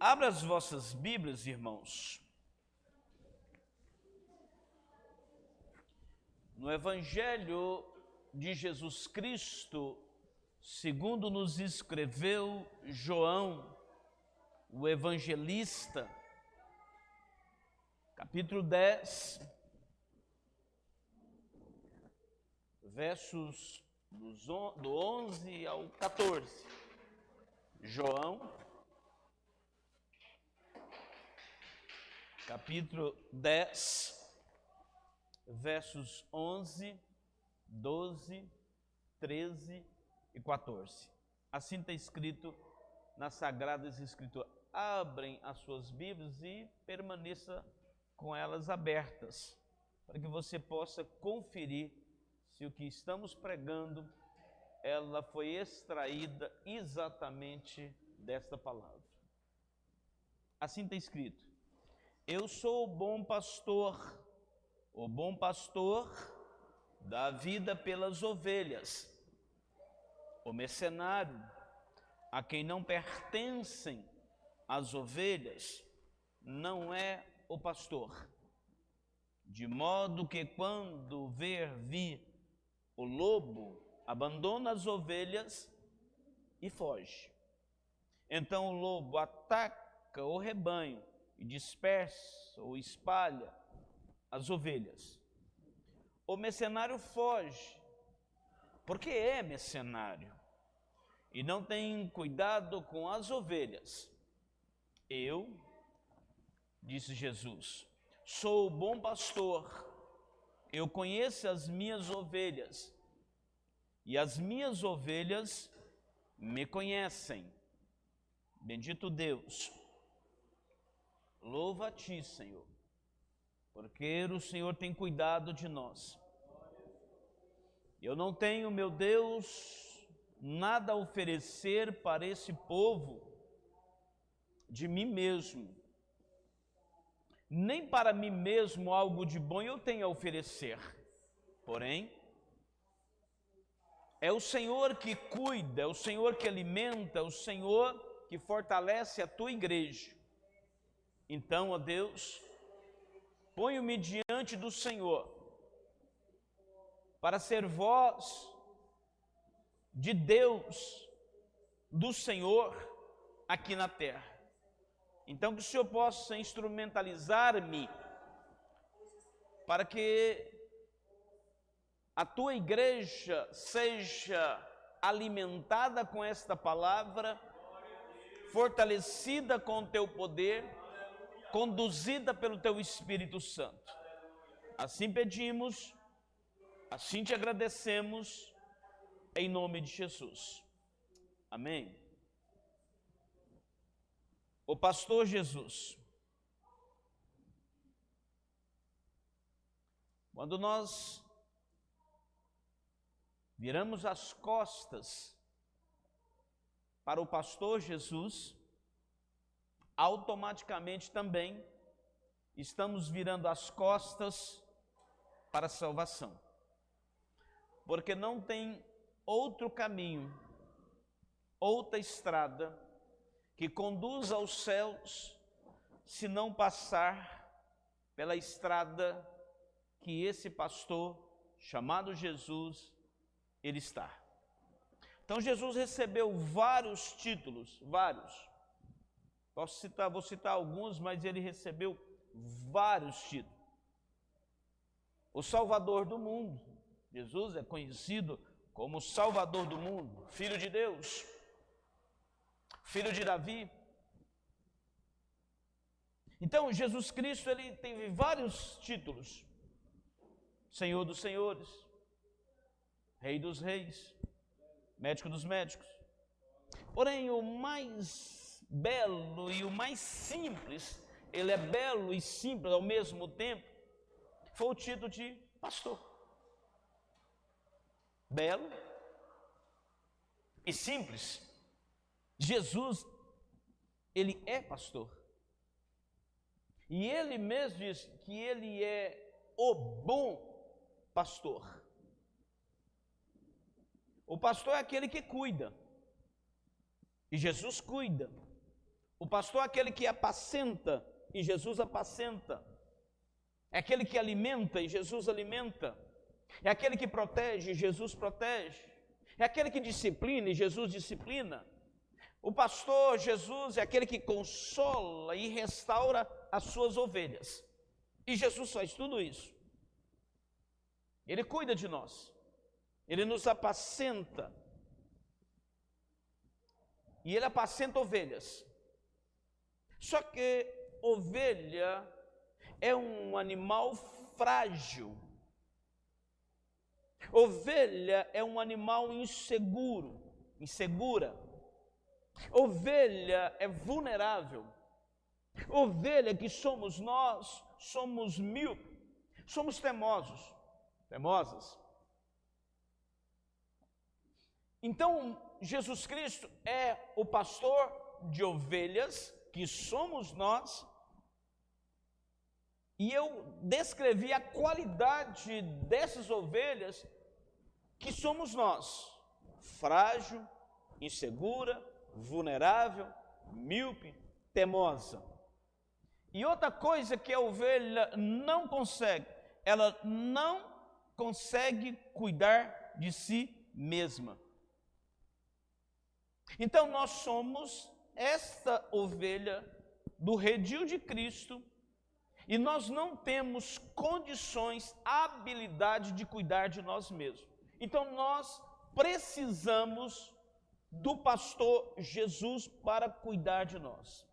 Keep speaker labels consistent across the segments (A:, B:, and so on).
A: Abra as vossas Bíblias, irmãos, no Evangelho de Jesus Cristo, segundo nos escreveu João, o evangelista, capítulo 10, versos do 11 ao 14. João, capítulo 10, versos 11, 12, 13 e 14. Assim está escrito nas Sagradas Escrituras. Abrem as suas Bíblias e permaneça com elas abertas, para que você possa conferir se o que estamos pregando, ela foi extraída exatamente desta palavra. Assim está escrito: eu sou o bom pastor dá a vida pelas ovelhas. O mercenário, a quem não pertencem as ovelhas, não é o pastor. De modo que quando ver vir o lobo, abandona as ovelhas e foge. Então o lobo ataca o rebanho e dispersa ou espalha as ovelhas. O mercenário foge, porque é mercenário, e não tem cuidado com as ovelhas. Eu, disse Jesus, sou o bom pastor, eu conheço as minhas ovelhas, e as minhas ovelhas me conhecem. Bendito Deus, louva a ti, Senhor, porque o Senhor tem cuidado de nós. Eu não tenho, meu Deus, nada a oferecer para esse povo de mim mesmo, nem para mim mesmo algo de bom eu tenho a oferecer. Porém, é o Senhor que cuida, é o Senhor que alimenta, é o Senhor que fortalece a tua igreja. Então, ó Deus, ponho-me diante do Senhor para ser voz de Deus, do Senhor aqui na terra. Então que o Senhor possa instrumentalizar-me para que a tua igreja seja alimentada com esta palavra, fortalecida com o teu poder, conduzida pelo teu Espírito Santo. Assim pedimos, assim te agradecemos, em nome de Jesus. Amém. O pastor Jesus. Quando nós viramos as costas para o pastor Jesus, automaticamente também estamos virando as costas para a salvação. Porque não tem outro caminho, outra estrada que conduz aos céus, se não passar pela estrada que esse pastor, chamado Jesus, ele está. Então Jesus recebeu vários títulos, vários. Vou citar alguns, mas ele recebeu vários títulos. O Salvador do mundo. Jesus é conhecido como o Salvador do mundo, Filho de Deus, Filho de Davi. Então, Jesus Cristo, ele teve vários títulos. Senhor dos senhores, Rei dos reis, Médico dos médicos. Porém, o mais belo e o mais simples, ele é belo e simples ao mesmo tempo, foi o título de pastor. Belo e simples. Jesus, ele é pastor. E ele mesmo diz que ele é o bom pastor. O pastor é aquele que cuida. E Jesus cuida. O pastor é aquele que apacenta, e Jesus apacenta. É aquele que alimenta, e Jesus alimenta. É aquele que protege, e Jesus protege. É aquele que disciplina, e Jesus disciplina. O pastor Jesus é aquele que consola e restaura as suas ovelhas. E Jesus faz tudo isso. Ele cuida de nós. Ele nos apacenta. E ele apacenta ovelhas. Só que ovelha é um animal frágil. Ovelha é um animal insegura. Ovelha é vulnerável. Ovelha que somos nós, somos míopes, somos temosas. Então, Jesus Cristo é o pastor de ovelhas, que somos nós, e eu descrevi a qualidade dessas ovelhas que somos nós: frágil, insegura, vulnerável, míope, temosa. E outra coisa que a ovelha não consegue, ela não consegue cuidar de si mesma. Então nós somos esta ovelha do redil de Cristo, e nós não temos condições, habilidade de cuidar de nós mesmos. Então nós precisamos do pastor Jesus para cuidar de nós.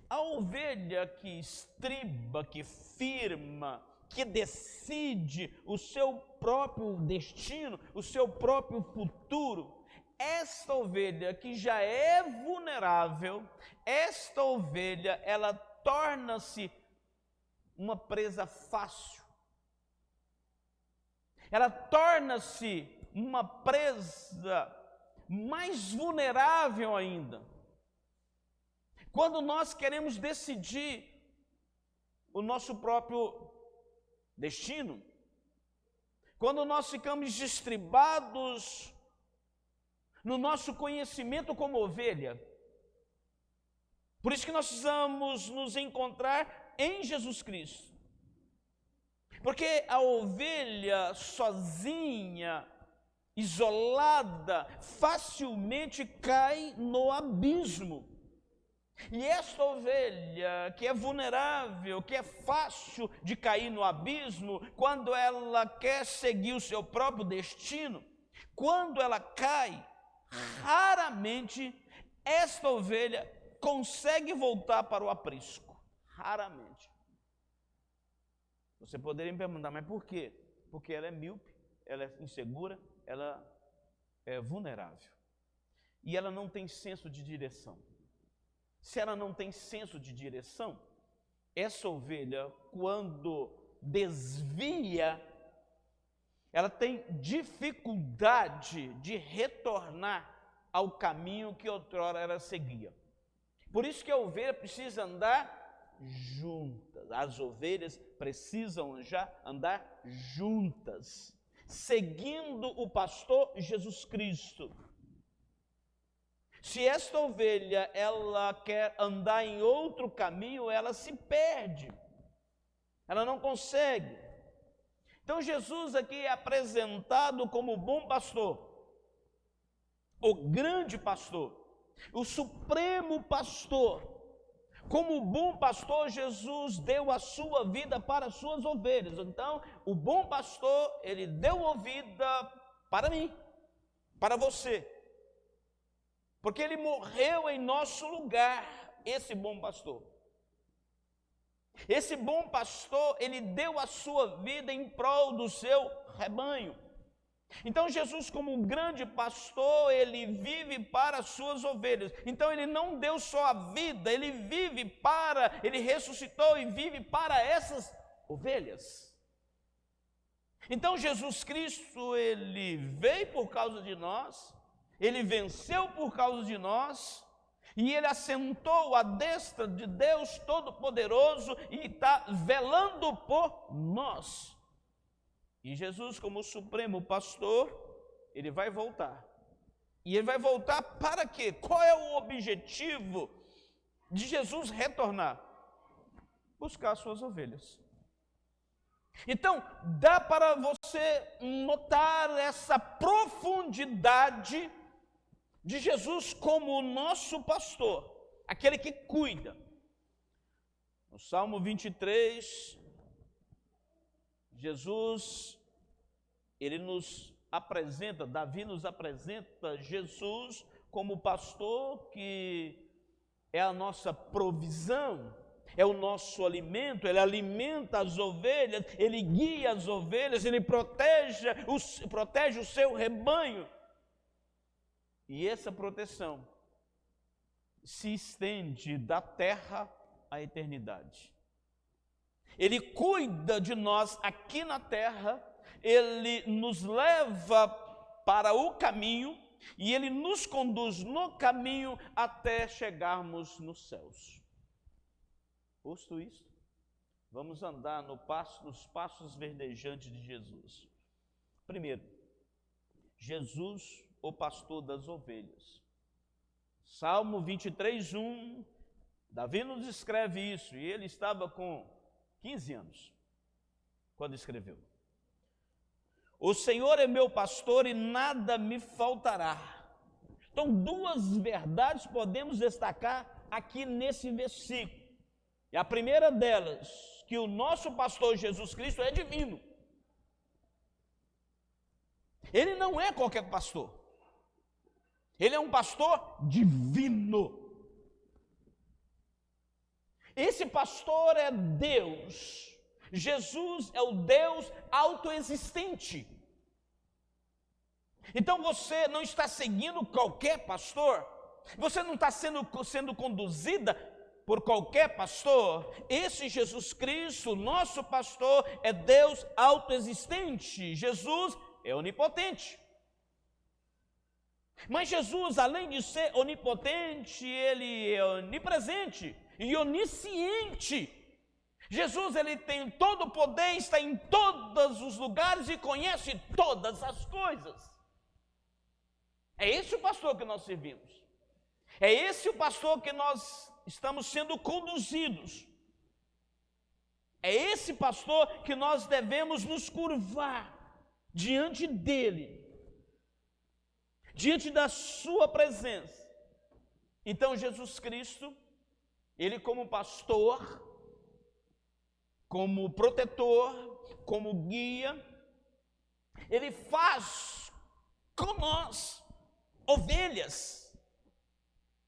A: A ovelha que estriba, que firma, que decide o seu próprio destino, o seu próprio futuro, esta ovelha que já é vulnerável, esta ovelha, ela torna-se uma presa fácil. Ela torna-se uma presa mais vulnerável ainda. Quando nós queremos decidir o nosso próprio destino, quando nós ficamos estribados no nosso conhecimento como ovelha. Por isso que nós precisamos nos encontrar em Jesus Cristo. Porque a ovelha sozinha, isolada, facilmente cai no abismo. E esta ovelha que é vulnerável, que é fácil de cair no abismo, quando ela quer seguir o seu próprio destino, quando ela cai, raramente esta ovelha consegue voltar para o aprisco. Raramente. Você poderia me perguntar, mas por quê? Porque ela é míope, ela é insegura, ela é vulnerável. E ela não tem senso de direção. Se ela não tem senso de direção, essa ovelha, quando desvia, ela tem dificuldade de retornar ao caminho que outrora ela seguia. Por isso que a ovelha precisa andar juntas. As ovelhas precisam já andar juntas, seguindo o pastor Jesus Cristo. Se esta ovelha, ela quer andar em outro caminho, ela se perde. Ela não consegue. Então Jesus aqui é apresentado como o bom pastor, o grande pastor, o supremo pastor. Como o bom pastor, Jesus deu a sua vida para as suas ovelhas. Então, o bom pastor, ele deu a vida para mim, para você. Porque ele morreu em nosso lugar, esse bom pastor. Esse bom pastor, ele deu a sua vida em prol do seu rebanho. Então Jesus, como um grande pastor, ele vive para as suas ovelhas. Então ele não deu só a vida, ele ele ressuscitou e vive para essas ovelhas. Então Jesus Cristo, ele veio por causa de nós, ele venceu por causa de nós, e ele assentou à destra de Deus Todo-Poderoso e está velando por nós. E Jesus, como supremo pastor, ele vai voltar. E ele vai voltar para quê? Qual é o objetivo de Jesus retornar? Buscar as suas ovelhas. Então, dá para você notar essa profundidade de Jesus como o nosso pastor, aquele que cuida. No Salmo 23, Jesus, ele nos apresenta, Davi nos apresenta Jesus como pastor que é a nossa provisão, é o nosso alimento, ele alimenta as ovelhas, ele guia as ovelhas, ele protege o seu rebanho. E essa proteção se estende da terra à eternidade. Ele cuida de nós aqui na terra, ele nos leva para o caminho e ele nos conduz no caminho até chegarmos nos céus. Posto isto, vamos andar nos passos verdejantes de Jesus. Primeiro, Jesus, o pastor das ovelhas. Salmo 23:1, Davi nos escreve isso, e ele estava com 15 anos quando escreveu. O Senhor é meu pastor e nada me faltará. Então, duas verdades podemos destacar aqui nesse versículo. E a primeira delas, que o nosso pastor Jesus Cristo é divino. Ele não é qualquer pastor. Ele é um pastor divino. Esse pastor é Deus. Jesus é o Deus autoexistente. Então você não está seguindo qualquer pastor. Você não está sendo conduzida por qualquer pastor. Esse Jesus Cristo, nosso pastor, é Deus autoexistente. Jesus é onipotente. Mas Jesus, além de ser onipotente, ele é onipresente e onisciente. Jesus, ele tem todo o poder, está em todos os lugares e conhece todas as coisas. É esse o pastor que nós servimos. É esse o pastor que nós estamos sendo conduzidos. É esse pastor que nós devemos nos curvar diante dele, diante da sua presença. Então Jesus Cristo, ele como pastor, como protetor, como guia, ele faz com nós, ovelhas,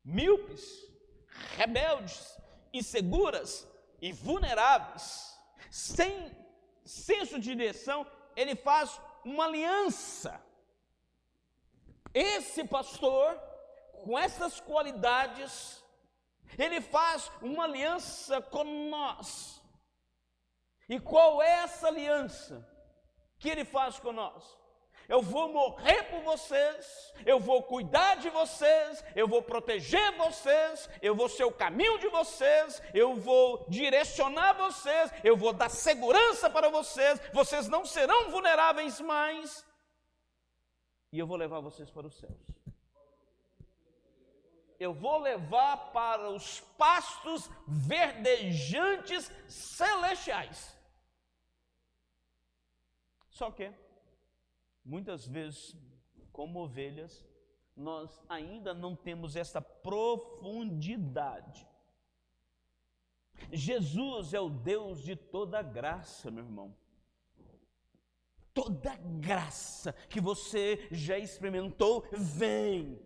A: míopes, rebeldes, inseguras e vulneráveis, sem senso de direção, ele faz uma aliança. Esse pastor, com essas qualidades, ele faz uma aliança com nós. E qual é essa aliança que ele faz com nós? Eu vou morrer por vocês, eu vou cuidar de vocês, eu vou proteger vocês, eu vou ser o caminho de vocês, eu vou direcionar vocês, eu vou dar segurança para vocês, vocês não serão vulneráveis mais, e eu vou levar vocês para os céus. Eu vou levar para os pastos verdejantes celestiais. Só que muitas vezes, como ovelhas, nós ainda não temos essa profundidade. Jesus é o Deus de toda graça, meu irmão. Toda graça que você já experimentou vem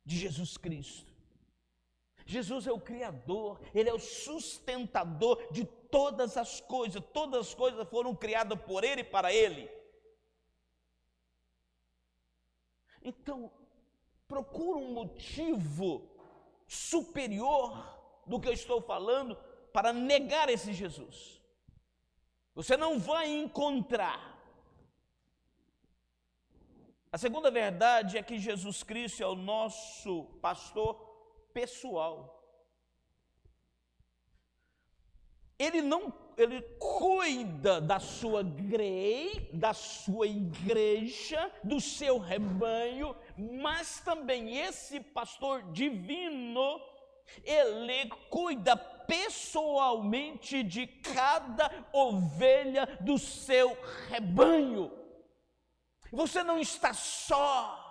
A: de Jesus Cristo. Jesus é o Criador, Ele é o sustentador de todas as coisas foram criadas por Ele e para Ele. Então, procura um motivo superior do que eu estou falando para negar esse Jesus. Você não vai encontrar. A segunda verdade é que Jesus Cristo é o nosso pastor pessoal. Ele cuida da sua igreja, do seu rebanho, mas também esse pastor divino, Ele cuida pessoalmente de cada ovelha do seu rebanho. Você não está só.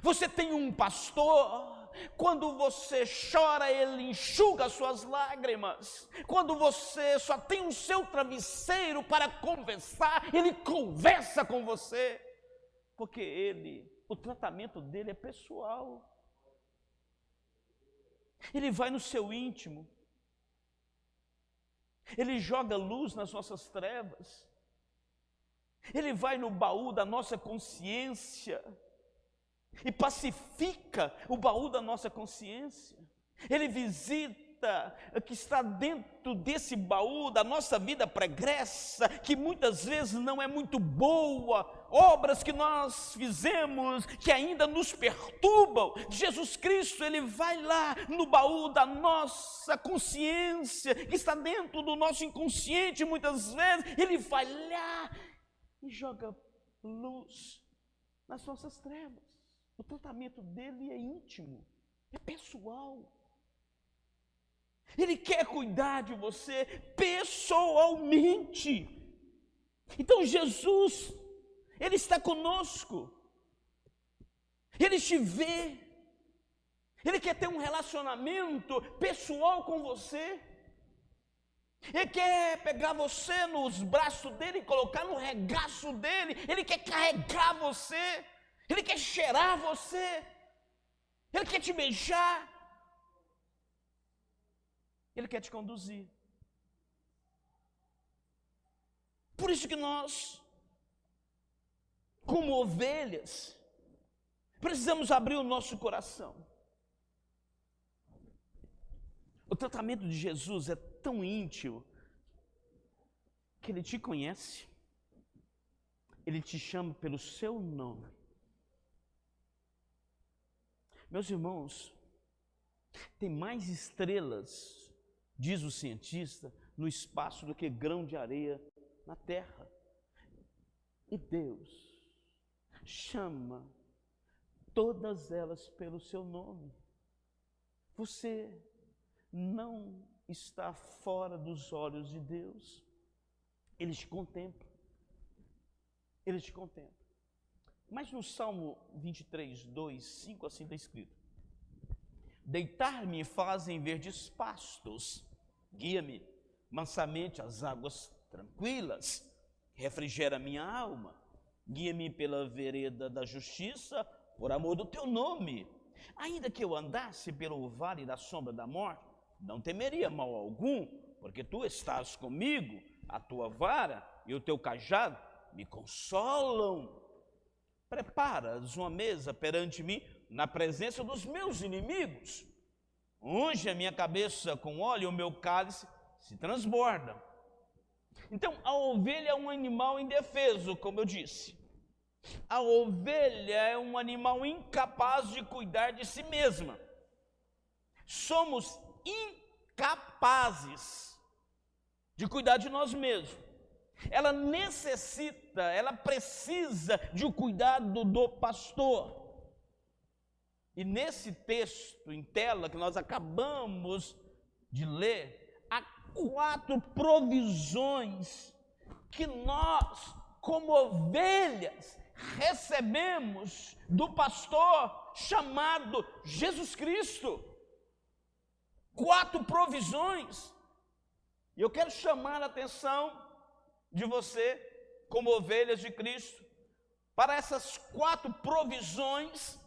A: Você tem um pastor. Quando você chora, ele enxuga as suas lágrimas. Quando você só tem o seu travesseiro para conversar, ele conversa com você. Porque o tratamento dele é pessoal. Ele vai no seu íntimo. Ele joga luz nas nossas trevas. Ele vai no baú da nossa consciência e pacifica o baú da nossa consciência. Ele visita o que está dentro desse baú da nossa vida pregressa, que muitas vezes não é muito boa, obras que nós fizemos que ainda nos perturbam. Jesus Cristo, ele vai lá no baú da nossa consciência, que está dentro do nosso inconsciente muitas vezes, ele vai lá e joga luz nas nossas trevas. O tratamento dele é íntimo, é pessoal. Ele quer cuidar de você pessoalmente. Então Jesus, ele está conosco. Ele te vê. Ele quer ter um relacionamento pessoal com você. Ele quer pegar você nos braços dele e colocar no regaço dele. Ele quer carregar você. Ele quer cheirar você. Ele quer te beijar. Ele quer te conduzir. Por isso que nós, como ovelhas, precisamos abrir o nosso coração. O tratamento de Jesus é tão íntimo que ele te conhece. Ele te chama pelo seu nome. Meus irmãos, tem mais estrelas, diz o cientista, no espaço do que grão de areia na terra. E Deus chama todas elas pelo seu nome. Você não está fora dos olhos de Deus. Ele te contempla. Ele te contempla. Mas no Salmo 23, 2, 5, assim está escrito: deitar-me fazem verdes pastos, guia-me mansamente às águas tranquilas, refrigera minha alma, guia-me pela vereda da justiça, por amor do teu nome. Ainda que eu andasse pelo vale da sombra da morte, não temeria mal algum, porque tu estás comigo, a tua vara e o teu cajado me consolam. Preparas uma mesa perante mim na presença dos meus inimigos. Unge a minha cabeça com óleo e o meu cálice se transborda. Então, a ovelha é um animal indefeso, como eu disse. A ovelha é um animal incapaz de cuidar de si mesma. Somos incapazes de cuidar de nós mesmos. Ela necessita, ela precisa de um cuidado do pastor. E nesse texto em tela que nós acabamos de ler, há 4 provisões que nós, como ovelhas, recebemos do pastor chamado Jesus Cristo. 4 provisões. E eu quero chamar a atenção de você, como ovelhas de Cristo, para essas 4 provisões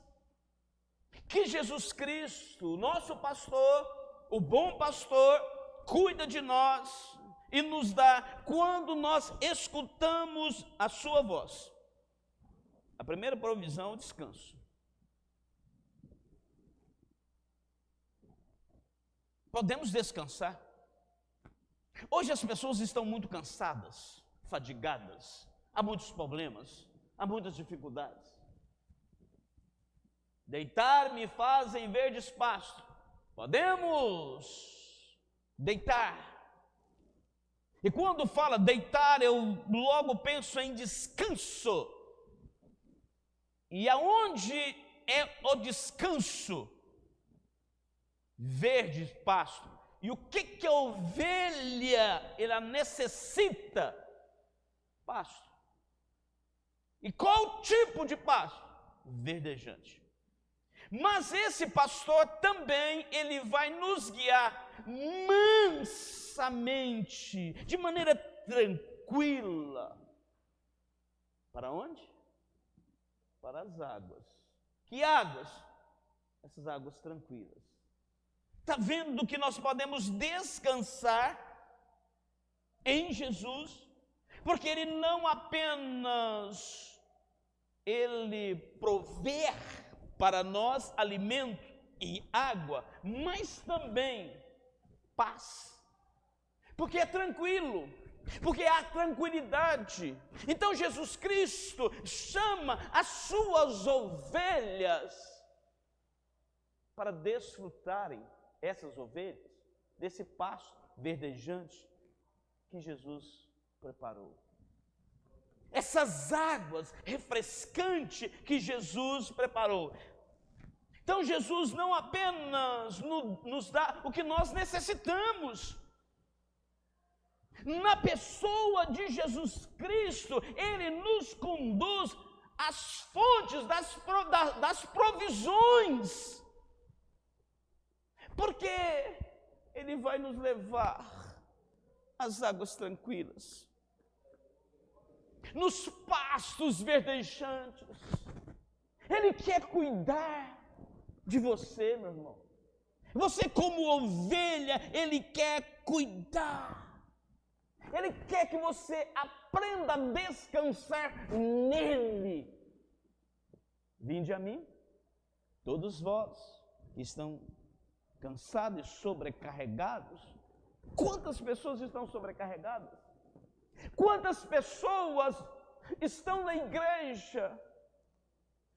A: que Jesus Cristo, o nosso pastor, o bom pastor, cuida de nós e nos dá quando nós escutamos a sua voz. A primeira provisão é o descanso. Podemos descansar. Hoje as pessoas estão muito cansadas, fadigadas, há muitos problemas, há muitas dificuldades. Deitar-me fazem verdes pastos. Podemos deitar. E quando fala deitar, eu logo penso em descanso. E aonde é o descanso? verde pasto. E o que a ovelha ela necessita? Pasto. E qual tipo de pasto? Verdejante. Mas esse pastor também, ele vai nos guiar mansamente, de maneira tranquila. Para onde? Para as águas. Que águas? Essas águas tranquilas. Está vendo que nós podemos descansar em Jesus? Porque Ele não apenas Ele prover para nós alimento e água, mas também paz. Porque é tranquilo, porque há tranquilidade. Então Jesus Cristo chama as suas ovelhas para desfrutarem, essas ovelhas, desse pasto verdejante que Jesus preparou. Essas águas refrescantes que Jesus preparou. Então Jesus não apenas nos dá o que nós necessitamos. Na pessoa de Jesus Cristo, Ele nos conduz às fontes das provisões. Porque Ele vai nos levar às águas tranquilas, nos pastos verdejantes. Ele quer cuidar de você, meu irmão. Você como ovelha, Ele quer cuidar. Ele quer que você aprenda a descansar nele. Vinde a mim, todos vós que estão cansados e sobrecarregados. Quantas pessoas estão sobrecarregadas? Quantas pessoas estão na igreja?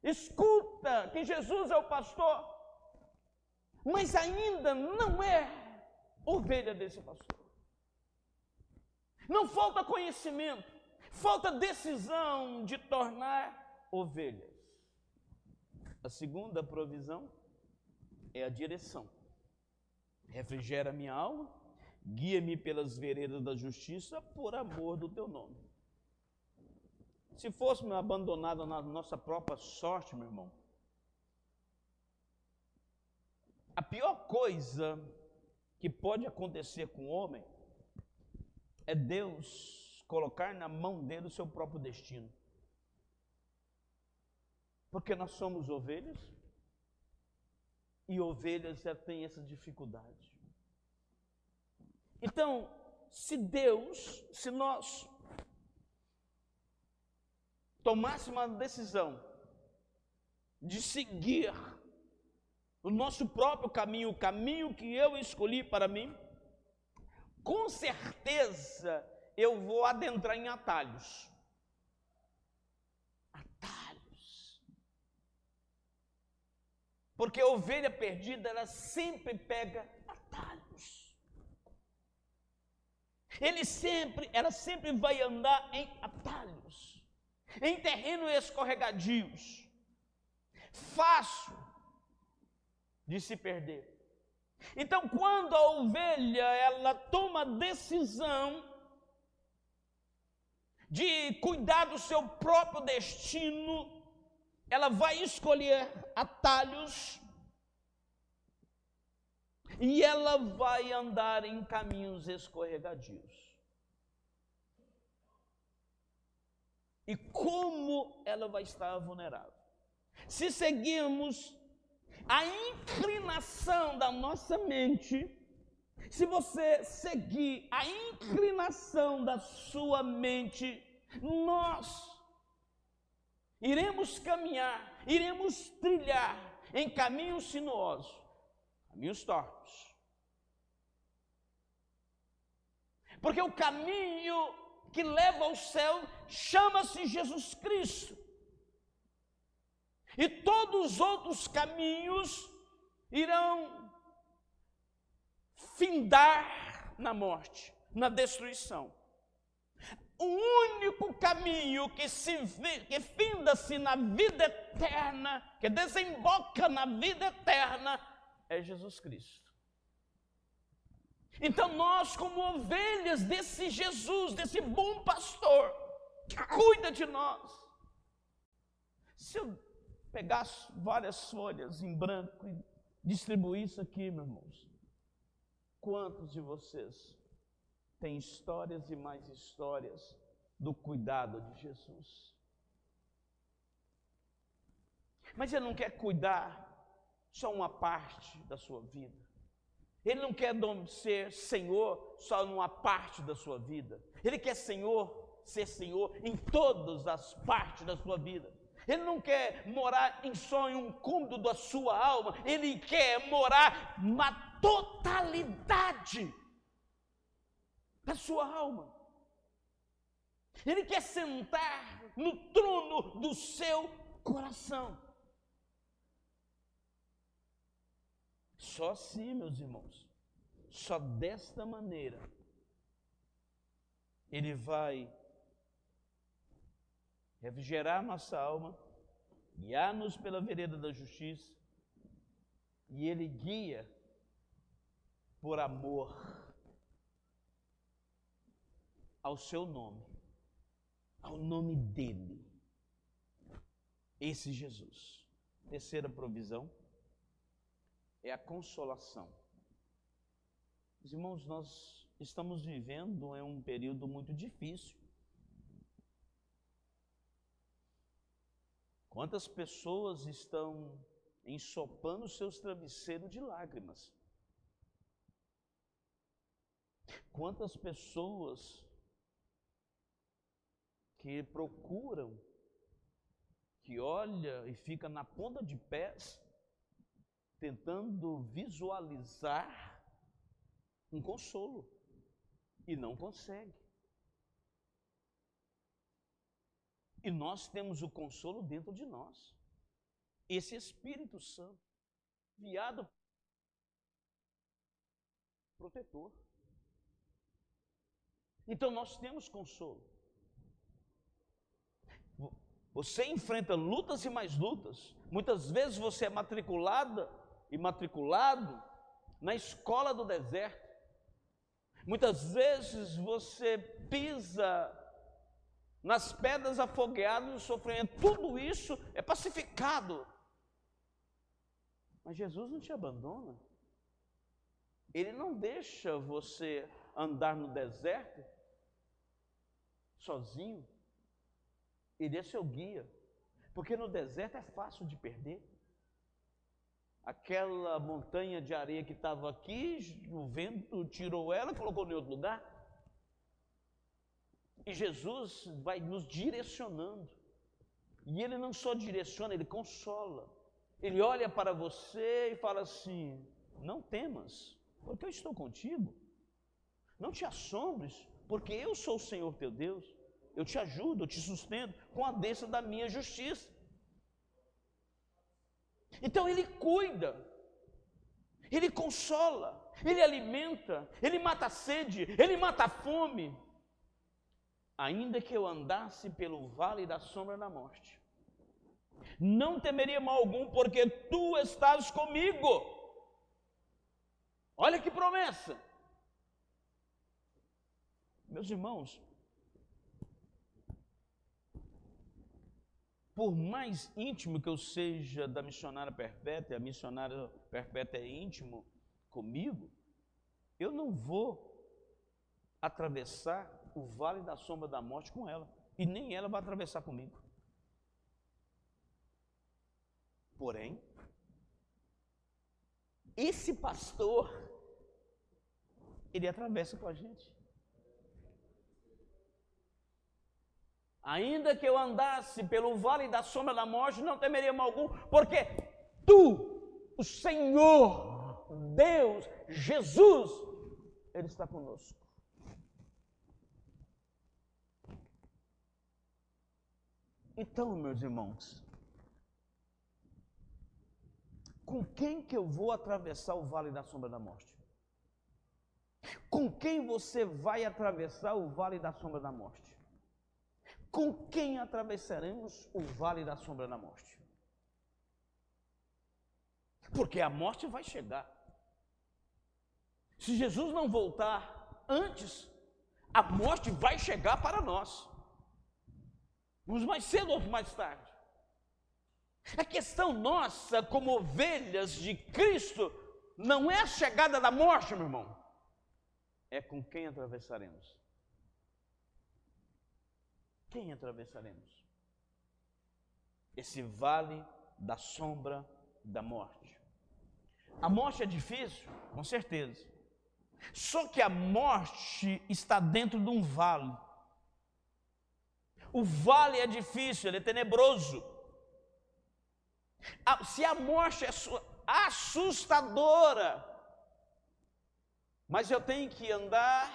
A: Escuta que Jesus é o pastor, mas ainda não é ovelha desse pastor. Não falta conhecimento, falta decisão de tornar ovelhas. A segunda provisão é a direção. Refrigera minha alma, guia-me pelas veredas da justiça, por amor do teu nome. Se fôssemos abandonados na nossa própria sorte, meu irmão, a pior coisa que pode acontecer com o homem é Deus colocar na mão dele o seu próprio destino. Porque nós somos ovelhas, e ovelhas já têm essa dificuldade. Então, se nós tomássemos uma decisão de seguir o nosso próprio caminho, o caminho que eu escolhi para mim, com certeza eu vou adentrar em atalhos. Atalhos. Porque a ovelha perdida, ela sempre pega atalhos. Ela sempre vai andar em atalhos, em terrenos escorregadios, fácil de se perder. Então, quando a ovelha ela toma a decisão de cuidar do seu próprio destino, ela vai escolher atalhos e ela vai andar em caminhos escorregadios. E como ela vai estar vulnerável? Se seguirmos a inclinação da nossa mente, se você seguir a inclinação da sua mente, nós iremos caminhar, iremos trilhar em caminhos sinuosos, caminhos tortos. Porque o caminho que leva ao céu chama-se Jesus Cristo. E todos os outros caminhos irão findar na morte, na destruição. O único caminho que finda-se na vida eterna, que desemboca na vida eterna, é Jesus Cristo. Então nós, como ovelhas desse Jesus, desse bom pastor, que cuida de nós. Se eu pegasse várias folhas em branco e distribuísse aqui, meus irmãos, quantos de vocês têm histórias e mais histórias do cuidado de Jesus? Mas Ele não quer cuidar só uma parte da sua vida. Ele não quer ser Senhor só numa parte da sua vida. Ele quer ser Senhor em todas as partes da sua vida. Ele não quer morar só em um cômodo da sua alma. Ele quer morar na totalidade da sua alma. Ele quer sentar no trono do seu coração. Só assim, meus irmãos, só desta maneira, Ele vai refrigerar nossa alma, guiar-nos pela vereda da justiça, e Ele guia por amor ao seu nome, ao nome dEle, esse Jesus. Terceira provisão é a consolação. Os irmãos, nós estamos vivendo em um período muito difícil. Quantas pessoas estão ensopando seus travesseiros de lágrimas? Quantas pessoas que procuram, que olha e fica na ponta de pés, tentando visualizar um consolo e não consegue. E nós temos o consolo dentro de nós. Esse Espírito Santo, enviado protetor. Então nós temos consolo. Você enfrenta lutas e mais lutas. Muitas vezes você é matriculado na escola do deserto. Muitas vezes você pisa nas pedras afogueadas do sofrimento. Tudo isso é pacificado. Mas Jesus não te abandona. Ele não deixa você andar no deserto sozinho. Ele é seu guia. Porque no deserto é fácil de perder. Aquela montanha de areia que estava aqui, o vento tirou ela e colocou em outro lugar. E Jesus vai nos direcionando. E Ele não só direciona, Ele consola. Ele olha para você e fala assim: não temas, porque eu estou contigo. Não te assombres, porque eu sou o Senhor teu Deus. Eu te ajudo, eu te sustento com a destra da minha justiça. Então Ele cuida, Ele consola, Ele alimenta, Ele mata a sede, Ele mata a fome. Ainda que eu andasse pelo vale da sombra da morte, não temeria mal algum, porque Tu estás comigo. Olha que promessa. Meus irmãos, por mais íntimo que eu seja da missionária perpétua, a missionária perpétua é íntimo comigo, eu não vou atravessar o vale da sombra da morte com ela, e nem ela vai atravessar comigo. Porém, esse pastor, ele atravessa com a gente. Ainda que eu andasse pelo vale da sombra da morte, não temeria mal algum, porque Tu, o Senhor, Deus, Jesus, Ele está conosco. Então, meus irmãos, com quem que eu vou atravessar o vale da sombra da morte? Com quem você vai atravessar o vale da sombra da morte? Com quem atravessaremos o vale da sombra da morte? Porque a morte vai chegar. Se Jesus não voltar antes, a morte vai chegar para nós, uns mais cedo ou mais tarde. A questão nossa, como ovelhas de Cristo, não é a chegada da morte, meu irmão, é com quem atravessaremos. Quem atravessaremos? Esse vale da sombra da morte. A morte é difícil, com certeza. Só que a morte está dentro de um vale. O vale é difícil, ele é tenebroso. Se a morte é assustadora, mas eu tenho que andar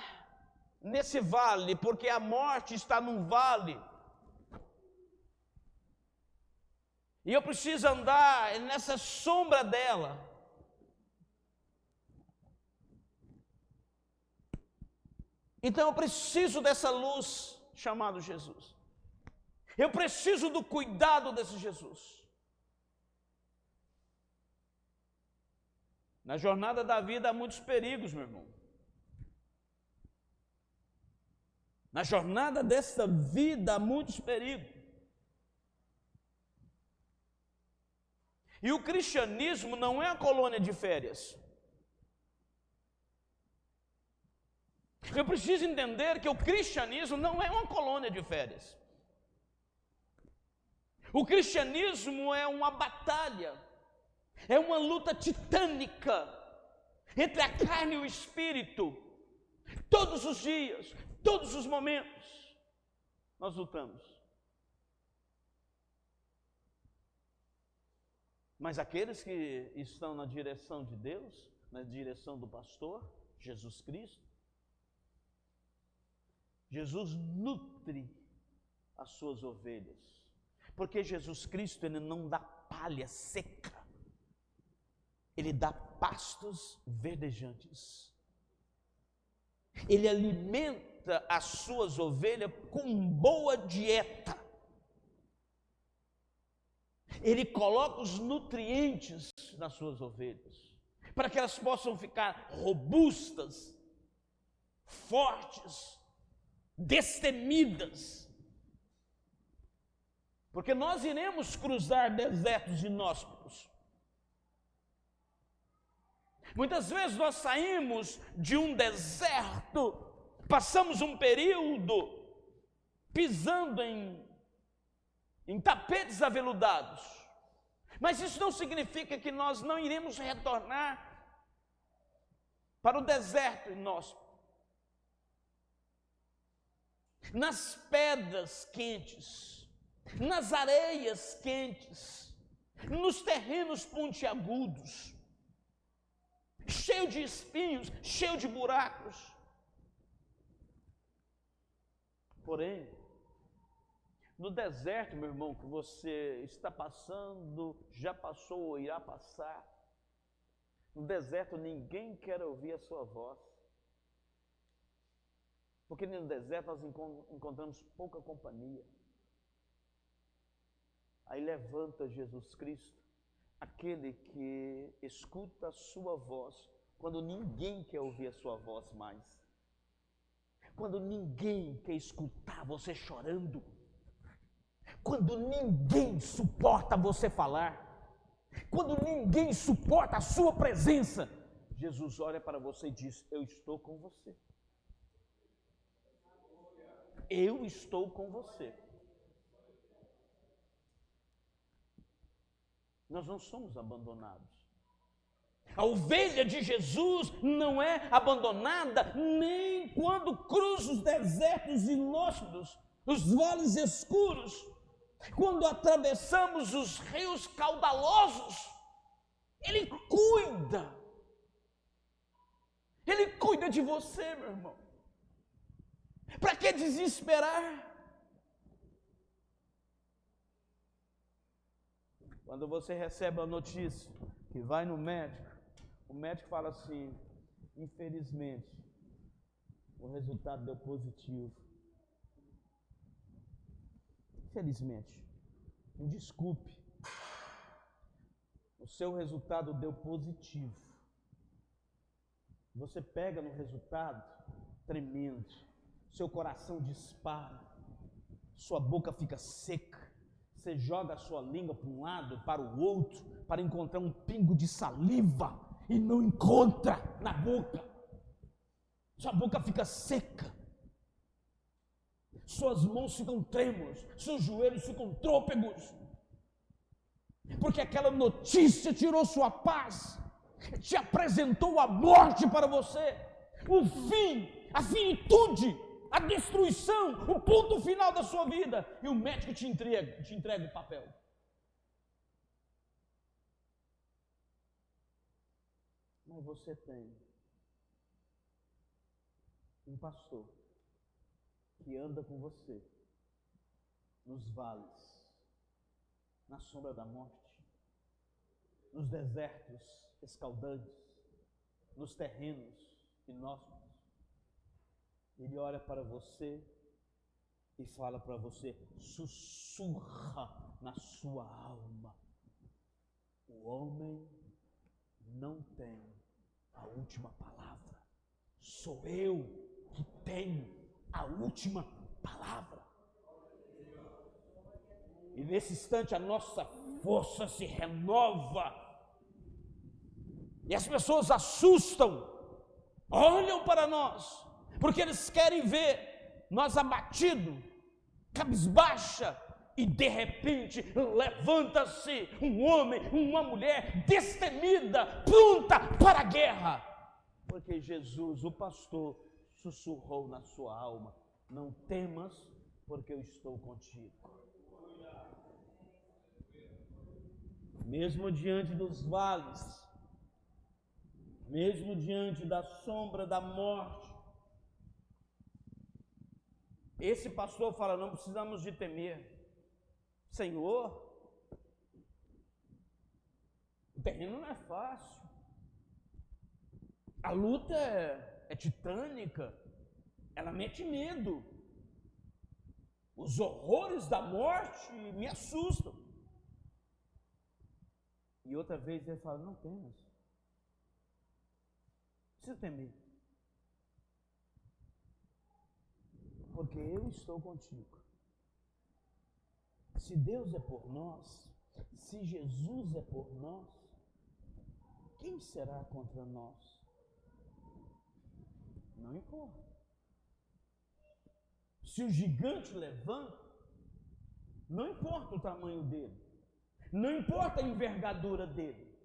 A: nesse vale, porque a morte está num vale. E eu preciso andar nessa sombra dela. Então eu preciso dessa luz chamada Jesus. Eu preciso do cuidado desse Jesus. Na jornada da vida há muitos perigos, meu irmão. Na jornada dessa vida há muitos perigos. E o cristianismo não é a colônia de férias. Eu preciso entender que o cristianismo não é uma colônia de férias. O cristianismo é uma batalha, é uma luta titânica entre a carne e o espírito. Todos os dias, todos os momentos, nós lutamos. Mas aqueles que estão na direção de Deus, na direção do pastor, Jesus Cristo, Jesus nutre as suas ovelhas, porque Jesus Cristo, ele não dá palha seca, ele dá pastos verdejantes, ele alimenta as suas ovelhas com boa dieta, ele coloca os nutrientes nas suas ovelhas, para que elas possam ficar robustas, fortes, destemidas, porque nós iremos cruzar desertos inóspitos. Muitas vezes nós saímos de um deserto, passamos um período pisando em tapetes aveludados, mas isso não significa que nós não iremos retornar para o deserto inóspito. Nas pedras quentes, nas areias quentes, nos terrenos pontiagudos, cheio de espinhos, cheio de buracos. Porém, no deserto, meu irmão, que você está passando, já passou ou irá passar, no deserto ninguém quer ouvir a sua voz. Porque no deserto nós encontramos pouca companhia. Aí levanta Jesus Cristo, aquele que escuta a sua voz, quando ninguém quer ouvir a sua voz mais. Quando ninguém quer escutar você chorando. Quando ninguém suporta você falar. Quando ninguém suporta a sua presença. Jesus olha para você e diz: eu estou com você. Eu estou com você. Nós não somos abandonados. A ovelha de Jesus não é abandonada nem quando cruza os desertos inóspitos, os vales escuros, quando atravessamos os rios caudalosos. Ele cuida. Ele cuida de você, meu irmão. Para que desesperar? Quando você recebe a notícia que vai no médico, o médico fala assim: infelizmente, o resultado deu positivo. Infelizmente, me desculpe, o seu resultado deu positivo. você pega no resultado tremendo, seu coração dispara, sua boca fica seca, você joga a sua língua para um lado, para o outro, para encontrar um pingo de saliva e não encontra na boca. Sua boca fica seca, suas mãos ficam trêmulas, seus joelhos ficam trôpegos, porque aquela notícia tirou sua paz, te apresentou a morte para você, o fim, a finitude, a destruição, o ponto final da sua vida, e o médico te entrega o papel. Mas você tem um pastor que anda com você nos vales, na sombra da morte, nos desertos escaldantes, nos terrenos inóspitos. Ele olha para você e fala para você, sussurra na sua alma: o homem não tem a última palavra, sou eu que tenho a última palavra. E nesse instante a nossa força se renova, e as pessoas assustam, olham para nós, porque eles querem ver nós abatidos, cabisbaixa, e de repente levanta-se um homem, uma mulher destemida, pronta para a guerra, porque Jesus, o pastor, sussurrou na sua alma: não temas, porque eu estou contigo. Mesmo diante dos vales, mesmo diante da sombra da morte, esse pastor fala: não precisamos de temer. Senhor, o terreno não é fácil, a luta é titânica, ela mete medo, os horrores da morte me assustam. E outra vez ele fala: não temas, não precisa temer, porque eu estou contigo. Se Deus é por nós, se Jesus é por nós, quem será contra nós? Não importa. Se o gigante levanta, não importa o tamanho dele, não importa a envergadura dele,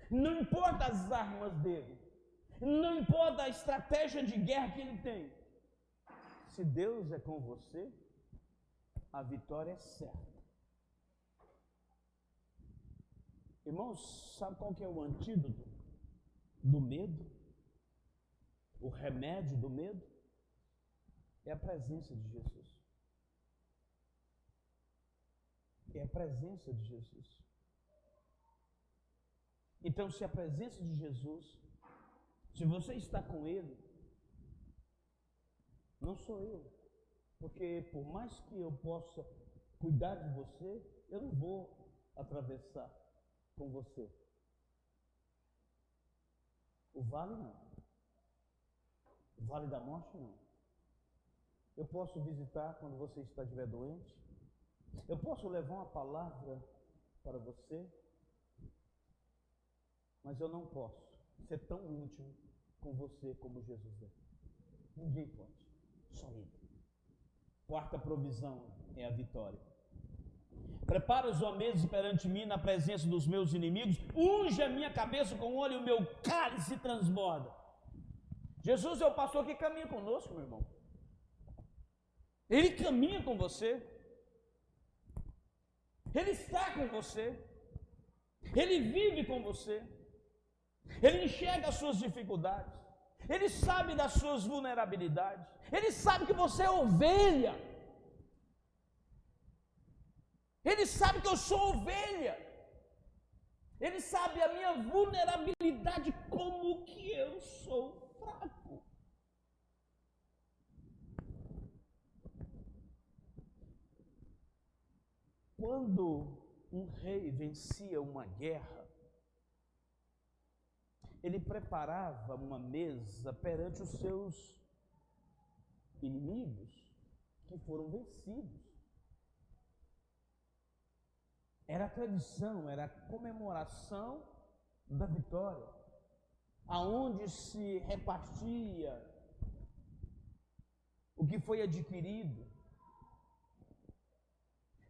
A: não importa as armas dele, não importa a estratégia de guerra que ele tem. Se Deus é com você, a vitória é certa. Irmãos, sabe qual que é o antídoto do medo? O remédio do medo? É a presença de Jesus. É a presença de Jesus. Então, se a presença de Jesus, se você está com Ele, não sou eu, porque por mais que eu possa cuidar de você, eu não vou atravessar com você o vale, não, o vale da morte, não. Eu posso visitar quando você estiver doente, eu posso levar uma palavra para você, mas eu não posso ser tão íntimo com você como Jesus é. Ninguém pode, só Ele. Quarta provisão é a vitória. Preparas uma mesa perante mim na presença dos meus inimigos, unge a minha cabeça com óleo e o meu cálice transborda. Jesus é o pastor que caminha conosco, meu irmão. Ele caminha com você, Ele está com você, Ele vive com você, Ele enxerga as suas dificuldades, Ele sabe das suas vulnerabilidades, Ele sabe que você é ovelha, Ele sabe que eu sou ovelha, Ele sabe a minha vulnerabilidade, como que eu sou fraco. Quando um rei vencia uma guerra, ele preparava uma mesa perante os seus inimigos que foram vencidos. Era a tradição, era a comemoração da vitória, aonde se repartia o que foi adquirido.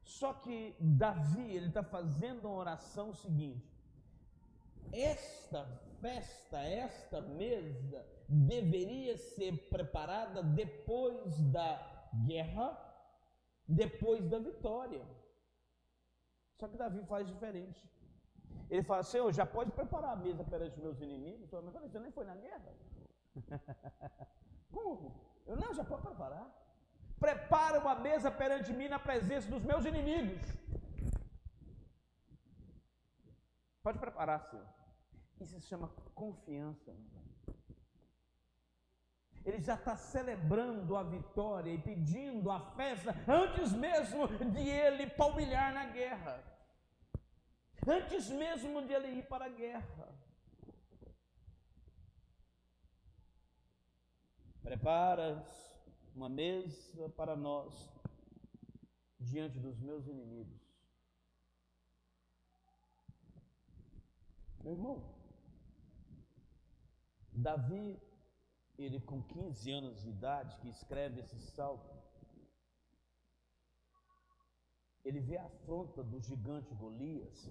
A: Só que Davi, ele está fazendo uma oração seguinte: esta festa, esta mesa deveria ser preparada depois da guerra, depois da vitória. Só que Davi faz diferente. Ele fala: Senhor, já pode preparar a mesa perante os meus inimigos? Mas você nem foi na guerra. Como? Eu não, já pode preparar. Prepara uma mesa perante mim na presença dos meus inimigos. Pode preparar, Senhor. Isso se chama confiança. Ele já está celebrando a vitória e pedindo a festa antes mesmo de ele palmilhar na guerra. Antes mesmo de ele ir para a guerra. Preparas uma mesa para nós diante dos meus inimigos. Meu irmão, Davi, ele com 15 anos de idade, que escreve esse salmo, ele vê a afronta do gigante Golias.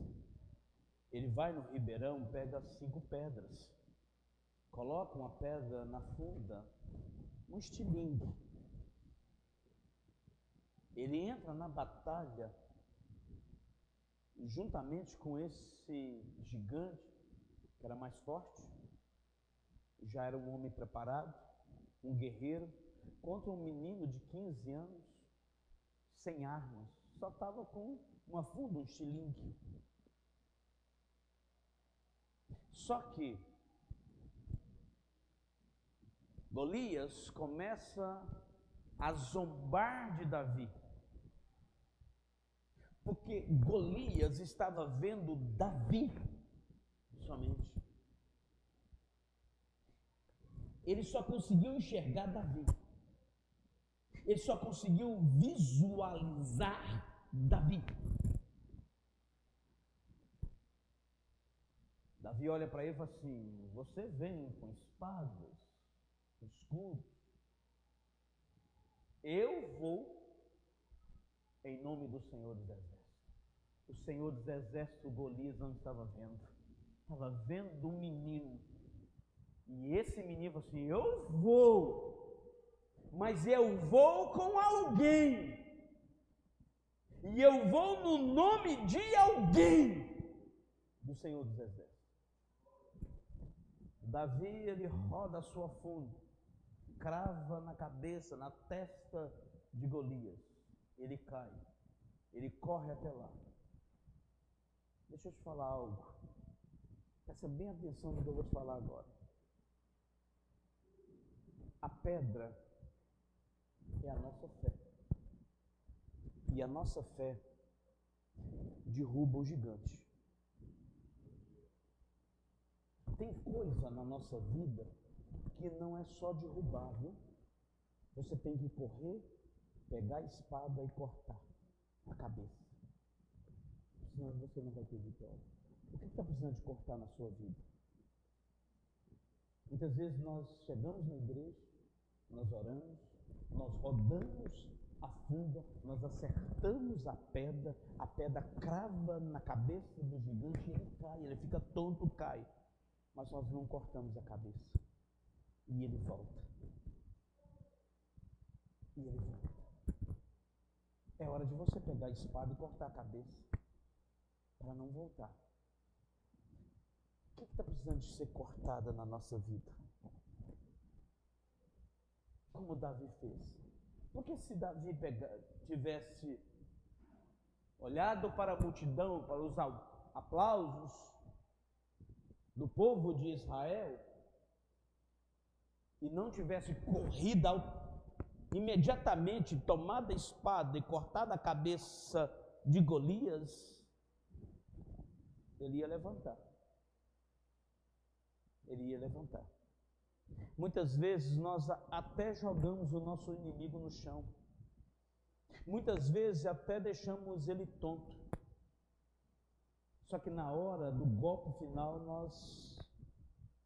A: Ele vai no ribeirão, pega 5 pedras, coloca uma pedra na funda, um estilingue. Ele entra na batalha juntamente com esse gigante, que era mais forte, já era um homem preparado, um guerreiro, contra um menino de 15 anos, sem armas, só estava com uma funda, um estilingue. Só que Golias começa a zombar de Davi, porque Golias estava vendo Davi somente. Ele só conseguiu enxergar Davi. Ele só conseguiu visualizar Davi. Davi olha para ele e fala assim: você vem com espadas, com escudos. Eu vou em nome do Senhor dos Exércitos. O Senhor dos Exércitos, Golias não estava vendo. Estava vendo um menino. E esse menino falou assim: eu vou, mas eu vou com alguém. E eu vou no nome de alguém do Senhor dos Exércitos. Davi, ele roda a sua funda, crava na cabeça, na testa de Golias. Ele cai, ele corre até lá. Deixa eu te falar algo. Presta bem atenção no que eu vou te falar agora. A pedra é a nossa fé. E a nossa fé derruba o gigante. Tem coisa na nossa vida que não é só derrubar, viu? Você tem que correr, pegar a espada e cortar a cabeça. Senão você não vai ter vitória. O que está precisando de cortar na sua vida? Muitas vezes nós chegamos na igreja, nós oramos, nós rodamos a funda, nós acertamos a pedra crava na cabeça do gigante e ele cai, ele fica tonto, cai. Mas nós não cortamos a cabeça. E ele volta. E ele volta. É hora de você pegar a espada e cortar a cabeça, para não voltar. O que está precisando de ser cortada na nossa vida? Como Davi fez. Porque se Davi tivesse olhado para a multidão, para os aplausos do povo de Israel, e não tivesse corrido imediatamente, tomado a espada e cortado a cabeça de Golias, ele ia levantar. ele ia levantar. Muitas vezes nós até jogamos o nosso inimigo no chão. Muitas vezes até deixamos ele tonto. Só que na hora do golpe final nós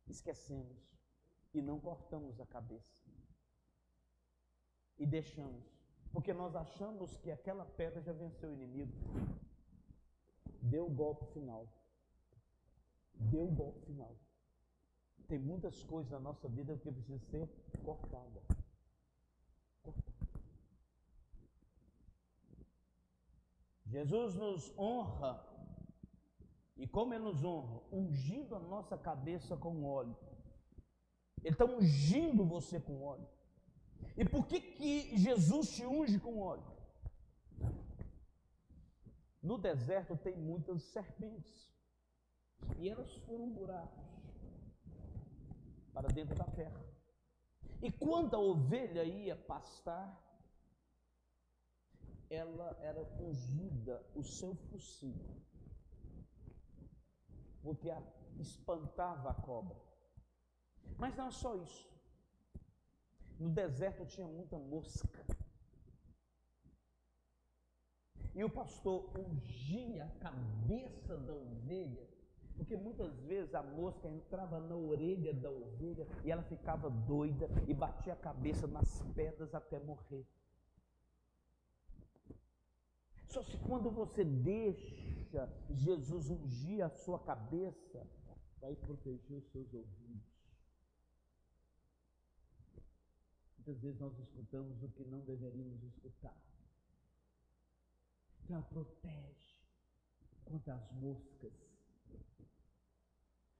A: esquecemos e não cortamos a cabeça. E deixamos, porque nós achamos que aquela pedra já venceu o inimigo. Deu o golpe final. Deu o golpe final. Tem muitas coisas na nossa vida que precisam ser cortadas. Jesus nos honra. E como Ele nos honra? Ungindo a nossa cabeça com óleo. Ele está ungindo você com óleo. E por que Jesus te unge com óleo? No deserto tem muitas serpentes. E elas foram buracos para dentro da terra. E quando a ovelha ia pastar, ela era ungida, o seu focinho, porque espantava a cobra. Mas não é só isso. No deserto tinha muita mosca. E o pastor ungia a cabeça da ovelha, porque muitas vezes a mosca entrava na orelha da ovelha e ela ficava doida e batia a cabeça nas pedras até morrer. Só se quando você deixa Jesus ungir a sua cabeça, vai proteger os seus ouvidos. Muitas vezes nós escutamos o que não deveríamos escutar. Então ela protege contra as moscas.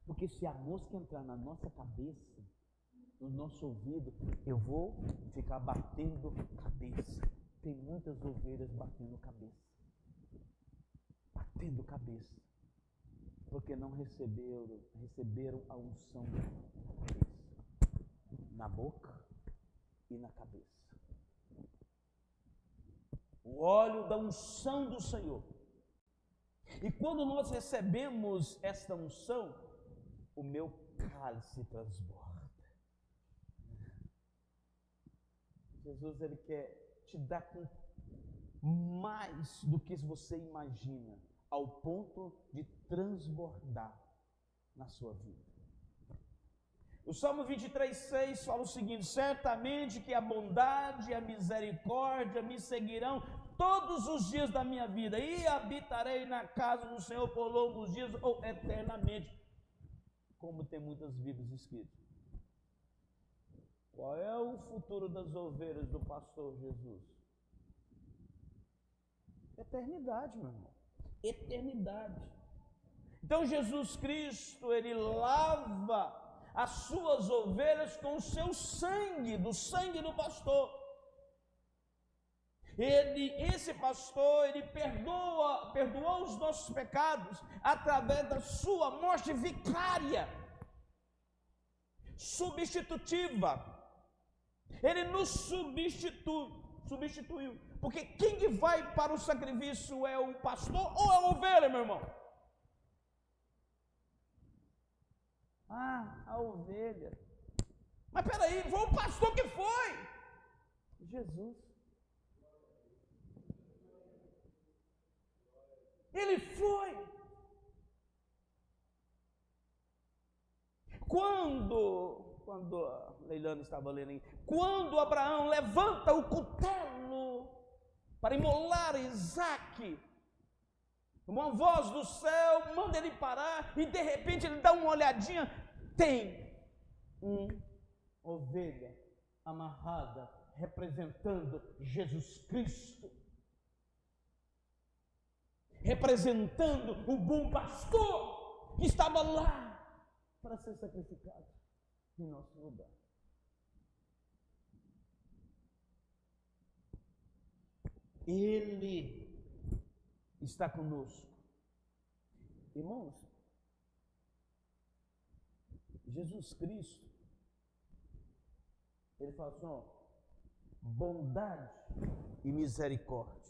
A: Porque se a mosca entrar na nossa cabeça, no nosso ouvido, eu vou ficar batendo cabeça. Tem muitas ovelhas batendo cabeça. Batendo cabeça. Porque não receberam a unção na cabeça, na boca e na cabeça. O óleo da unção do Senhor. E quando nós recebemos esta unção, o meu cálice transborda. Jesus, Ele quer te dar com mais do que você imagina, ao ponto de transbordar na sua vida. O Salmo 23:6 fala o seguinte: certamente que a bondade e a misericórdia me seguirão todos os dias da minha vida, e habitarei na casa do Senhor por longos dias ou eternamente. Como tem muitas Bíblias escritas. Qual é o futuro das ovelhas do pastor Jesus? Eternidade, meu irmão. Eternidade. Então Jesus Cristo, Ele lava as suas ovelhas com o seu sangue, do sangue do pastor. Esse pastor, ele perdoou os nossos pecados através da sua morte vicária, substitutiva. Ele nos substituiu. Porque quem vai para o sacrifício é o pastor ou é a ovelha, meu irmão? Ah, a ovelha. Mas peraí, foi o pastor que foi. Jesus. Ele foi. Quando a Leilane estava lendo aí, quando Abraão levanta o cutelo para imolar Isaque, uma voz do céu manda ele parar e de repente ele dá uma olhadinha, tem uma ovelha amarrada representando Jesus Cristo, representando o bom pastor que estava lá para ser sacrificado em nosso lugar. Ele está conosco. Irmãos, Jesus Cristo, Ele fala assim, ó, bondade e misericórdia.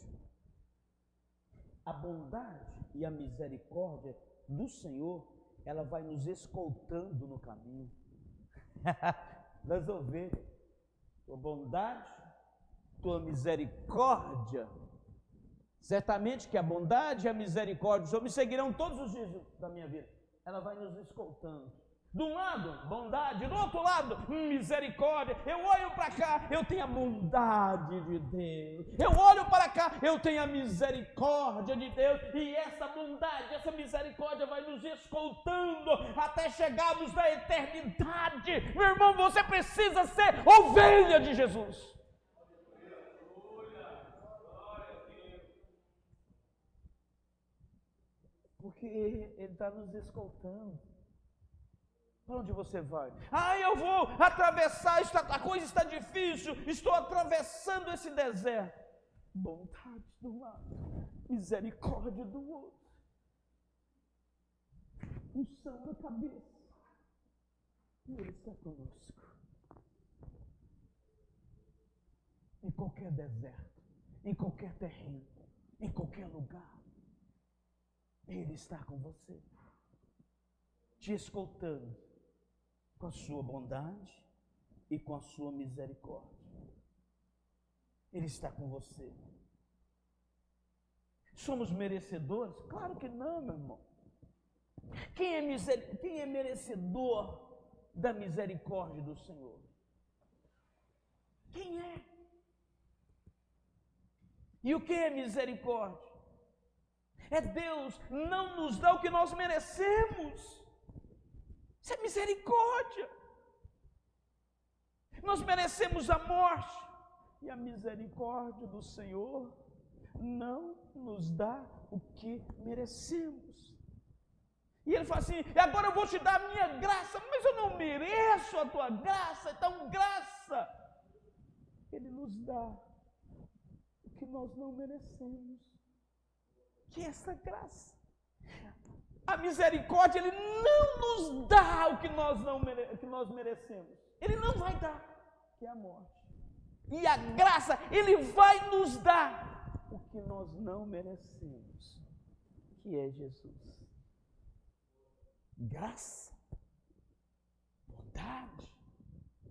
A: A bondade e a misericórdia do Senhor ela vai nos escoltando no caminho. Das ovelhas, tua bondade, tua misericórdia. Certamente que a bondade e a misericórdia do Senhor me seguirão todos os dias da minha vida. Ela vai nos escoltando. De um lado, bondade, do outro lado, misericórdia. Eu olho para cá, eu tenho a bondade de Deus. Eu olho para cá, eu tenho a misericórdia de Deus. E essa bondade, essa misericórdia vai nos escoltando até chegarmos na eternidade. Meu irmão, você precisa ser ovelha de Jesus. Porque Ele está nos escoltando. Para onde você vai? Eu vou atravessar, a coisa está difícil, estou atravessando esse deserto. Bondade de um lado, misericórdia do outro. Unção na cabeça. Ele está conosco. Em qualquer deserto, em qualquer terreno, em qualquer lugar. Ele está com você, te escoltando com a sua bondade e com a sua misericórdia. Ele está com você. Somos merecedores? Claro que não, meu irmão. Quem é merecedor da misericórdia do Senhor? Quem é? E o que é misericórdia? É Deus não nos dá o que nós merecemos. Isso é misericórdia. Nós merecemos a morte. E a misericórdia do Senhor não nos dá o que merecemos. E Ele fala assim, agora eu vou te dar a minha graça, mas eu não mereço a tua graça, então graça. Ele nos dá o que nós não merecemos. Que é essa graça. A misericórdia, Ele não nos dá o que nós merecemos. Ele não vai dar, que é a morte. E a graça, Ele vai nos dar o que nós não merecemos, que é Jesus. Graça, bondade,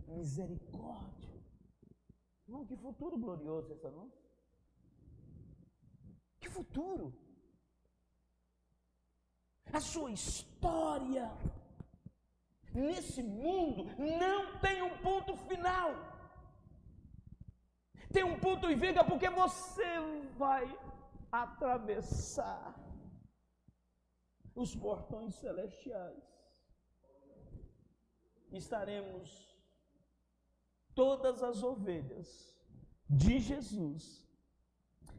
A: misericórdia. Irmão, que futuro glorioso essa, não? Que futuro! A sua história nesse mundo não tem um ponto final. Tem um ponto e vírgula porque você vai atravessar os portões celestiais. Estaremos todas as ovelhas de Jesus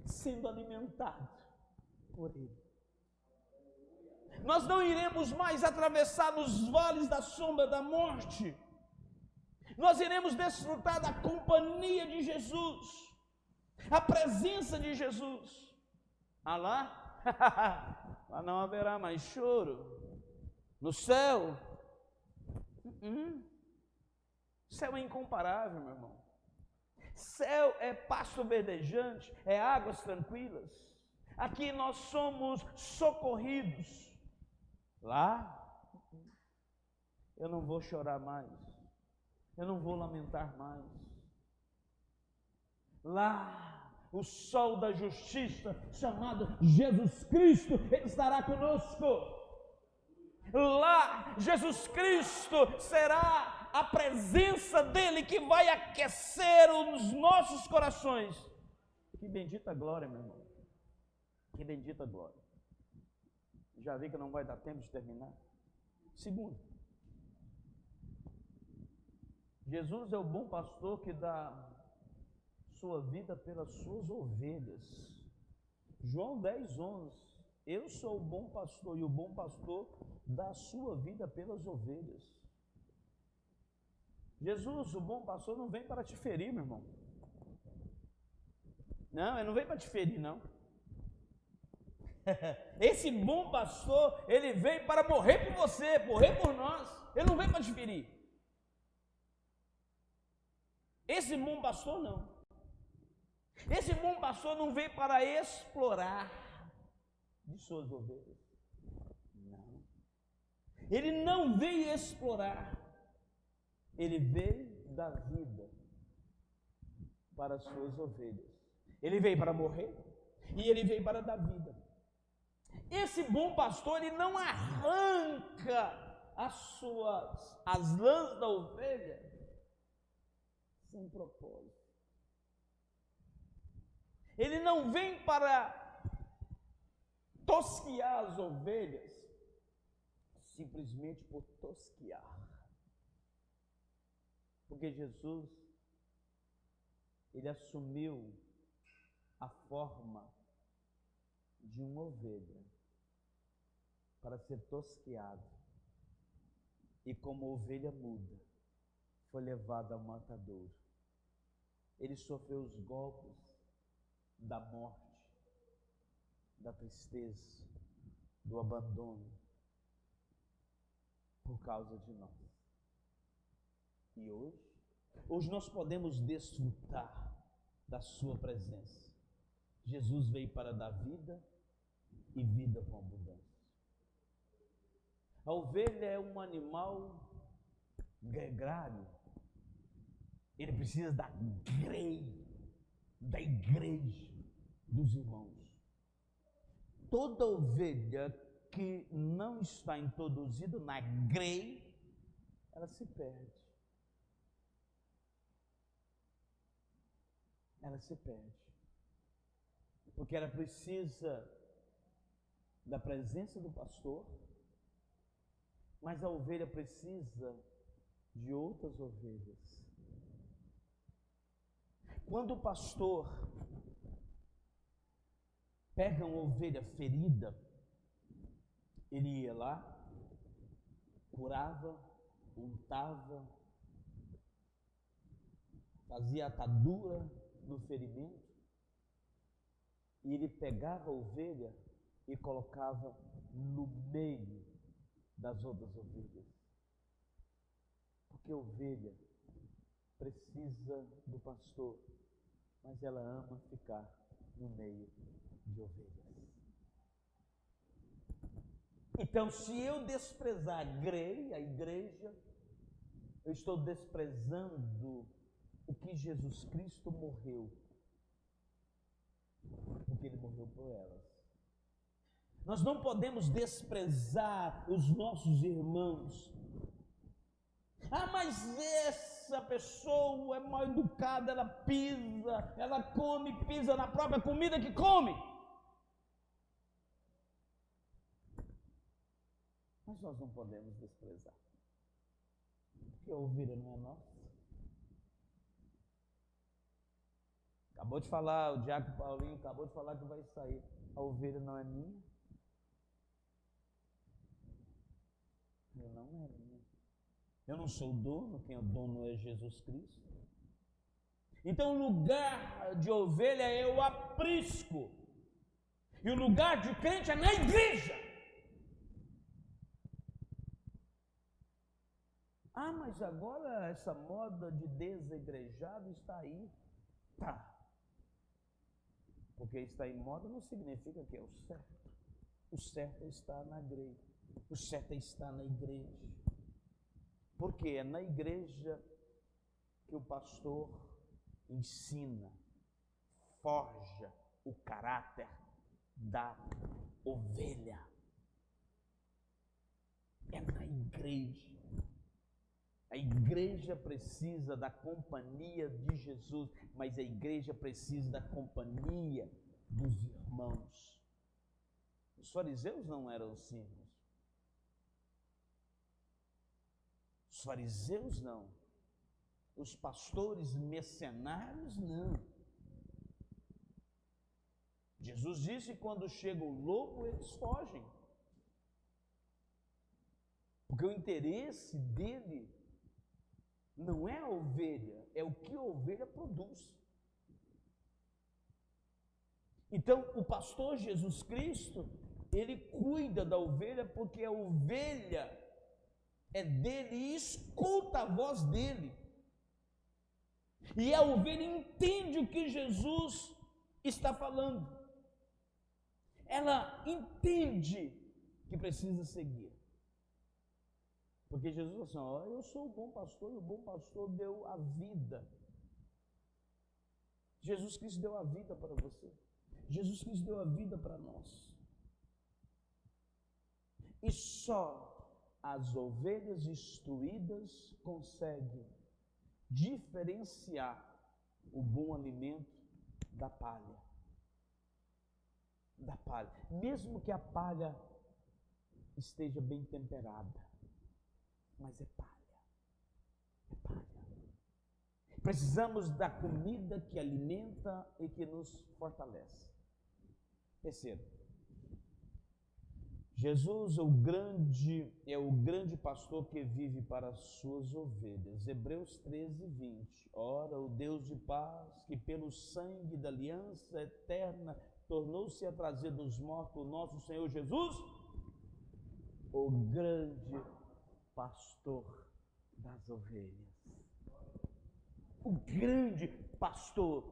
A: sendo alimentadas por Ele. Nós não iremos mais atravessar os vales da sombra da morte. Nós iremos desfrutar da companhia de Jesus, a presença de Jesus. Lá não haverá mais choro. No céu, céu é incomparável, meu irmão. Céu é pasto verdejante, é águas tranquilas. Aqui nós somos socorridos. Lá, eu não vou chorar mais, eu não vou lamentar mais. Lá, o sol da justiça, chamado Jesus Cristo, Ele estará conosco. Lá, Jesus Cristo será a presença dEle que vai aquecer os nossos corações. Que bendita glória, meu irmão. Que bendita glória. Já vi que não vai dar tempo de terminar. Segundo, Jesus é o bom pastor que dá sua vida pelas suas ovelhas. João 10:11. Eu sou o bom pastor e o bom pastor dá a sua vida pelas ovelhas. Jesus, o bom pastor, não vem para te ferir, meu irmão. Não, Ele não vem para te ferir, não. Esse bom pastor, Ele veio para morrer por você, morrer por nós. Ele não veio para te ferir. Esse bom pastor não. Esse bom pastor não veio para explorar de suas ovelhas. Não. Ele não veio explorar, ele veio dar vida para as suas ovelhas. Ele veio para morrer e ele veio para dar vida. Esse bom pastor, ele não arranca as lãs da ovelha sem propósito. Ele não vem para tosquiar as ovelhas simplesmente por tosquiar. Porque Jesus, ele assumiu a forma de uma ovelha para ser tosqueado. E como ovelha muda, foi levado ao matadouro. Ele sofreu os golpes da morte, da tristeza, do abandono, por causa de nós. E hoje nós podemos desfrutar da sua presença. Jesus veio para dar vida e vida com abundância. A ovelha é um animal gregário. Ele precisa da igreja dos irmãos. Toda ovelha que não está introduzida na grei, ela se perde. Ela se perde. Porque ela precisa da presença do pastor, mas a ovelha precisa de outras ovelhas. Quando o pastor pega uma ovelha ferida, ele ia lá, curava, untava, fazia atadura no ferimento, e ele pegava a ovelha e colocava no meio das outras ovelhas. Porque a ovelha precisa do pastor, mas ela ama ficar no meio de ovelhas. Então, se eu desprezar a igreja, eu estou desprezando o que Jesus Cristo morreu, porque Ele morreu por elas. Nós não podemos desprezar os nossos irmãos. Ah, mas essa pessoa é mal educada, ela pisa na própria comida que come. Mas nós não podemos desprezar, porque a ovelha não é nossa. Acabou de falar, o Diácono Paulinho acabou de falar que vai sair. A ovelha não é minha. Ela não é minha. Eu não sou o dono, quem é o dono é Jesus Cristo. Então o lugar de ovelha é o aprisco. E o lugar de crente é na igreja. Ah, mas agora essa moda de desegrejado está aí. Tá. Porque está em moda não significa que é o certo. O certo é estar na igreja. O certo é estar na igreja. Porque é na igreja que o pastor ensina, forja o caráter da ovelha. É na igreja. A igreja precisa da companhia de Jesus, mas a igreja precisa da companhia dos irmãos. Os fariseus não eram simples. Os fariseus não. Os pastores mercenários não. Jesus disse que quando chega o lobo, eles fogem. Porque o interesse dele não é a ovelha, é o que a ovelha produz. Então, o pastor Jesus Cristo, ele cuida da ovelha porque a ovelha é dele e escuta a voz dele. E a ovelha entende o que Jesus está falando. Ela entende que precisa seguir. Porque Jesus falou assim, ó, eu sou o bom pastor e o bom pastor deu a vida. Jesus Cristo deu a vida para você. Jesus Cristo deu a vida para nós. E só as ovelhas instruídas conseguem diferenciar o bom alimento da palha. Da palha. Mesmo que a palha esteja bem temperada, mas é palha. É palha. Precisamos da comida que alimenta e que nos fortalece. Terceiro, Jesus é o grande pastor que vive para as suas ovelhas. Hebreus 13, 20. Ora, o Deus de paz, que pelo sangue da aliança eterna tornou-se a trazer dos mortos o nosso Senhor Jesus, o grande pastor das ovelhas. O grande pastor.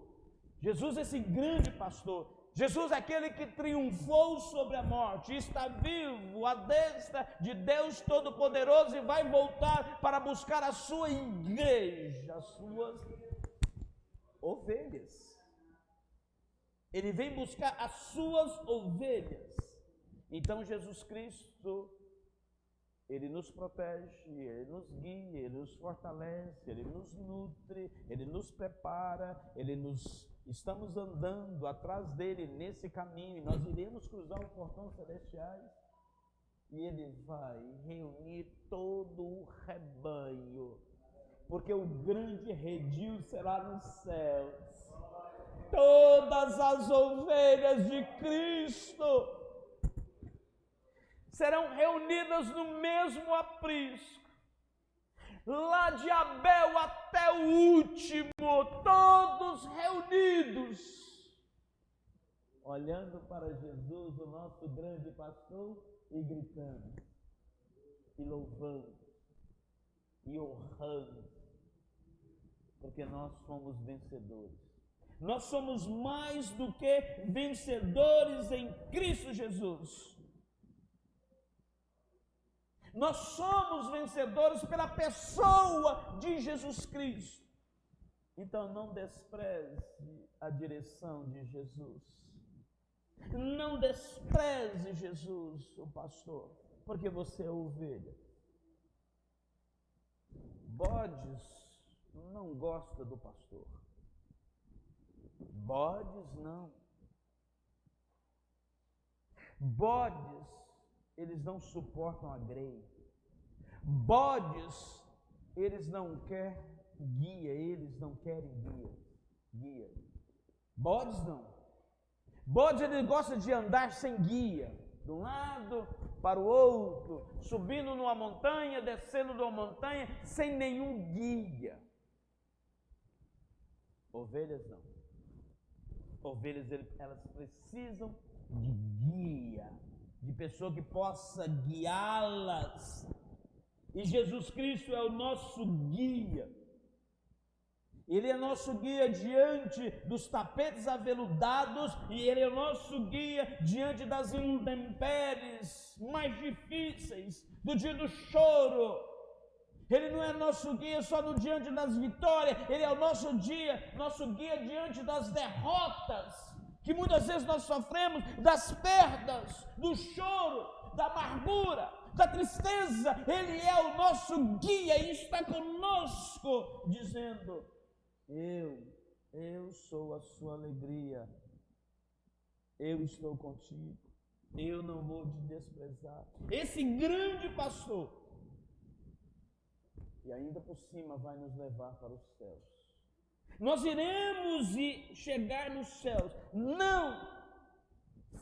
A: Jesus é esse grande pastor. Jesus é aquele que triunfou sobre a morte, está vivo à destra de Deus Todo-Poderoso e vai voltar para buscar a sua igreja, as suas ovelhas. Ele vem buscar as suas ovelhas. Então Jesus Cristo, Ele nos protege, Ele nos guia, Ele nos fortalece, Ele nos nutre, Ele nos prepara, estamos andando atrás dele nesse caminho e nós iremos cruzar o portão celestiais e ele vai reunir todo o rebanho, porque o grande redil será nos céus. Todas as ovelhas de Cristo serão reunidas no mesmo aprisco. Lá de Abel até o último, todos reunidos, olhando para Jesus, o nosso grande pastor, e gritando, e louvando, e honrando, porque nós somos vencedores. Nós somos mais do que vencedores em Cristo Jesus. Nós somos vencedores pela pessoa de Jesus Cristo. Então não despreze a direção de Jesus. Não despreze Jesus, o pastor, porque você é ovelha. Bodes não gosta do pastor. Bodes não. Bodes, eles não suportam a grei. Bodes, eles não querem guia, eles não querem guia. Bodes não. Bodes, ele gosta de andar sem guia, de um lado para o outro, subindo numa montanha, descendo de uma montanha, sem nenhum guia. Ovelhas não. Ovelhas, elas precisam de guia, de pessoa que possa guiá-las. E Jesus Cristo é o nosso guia. Ele é nosso guia diante dos tapetes aveludados e Ele é o nosso guia diante das intempéries mais difíceis, do dia do choro. Ele não é nosso guia só no diante das vitórias, Ele é o nosso guia diante das derrotas, que muitas vezes nós sofremos, das perdas, do choro, da amargura, da tristeza. Ele é o nosso guia e está conosco, dizendo: eu sou a sua alegria, eu estou contigo, eu não vou te desprezar. Esse grande pastor, e ainda por cima vai nos levar para os céus. Nós iremos chegar nos céus, não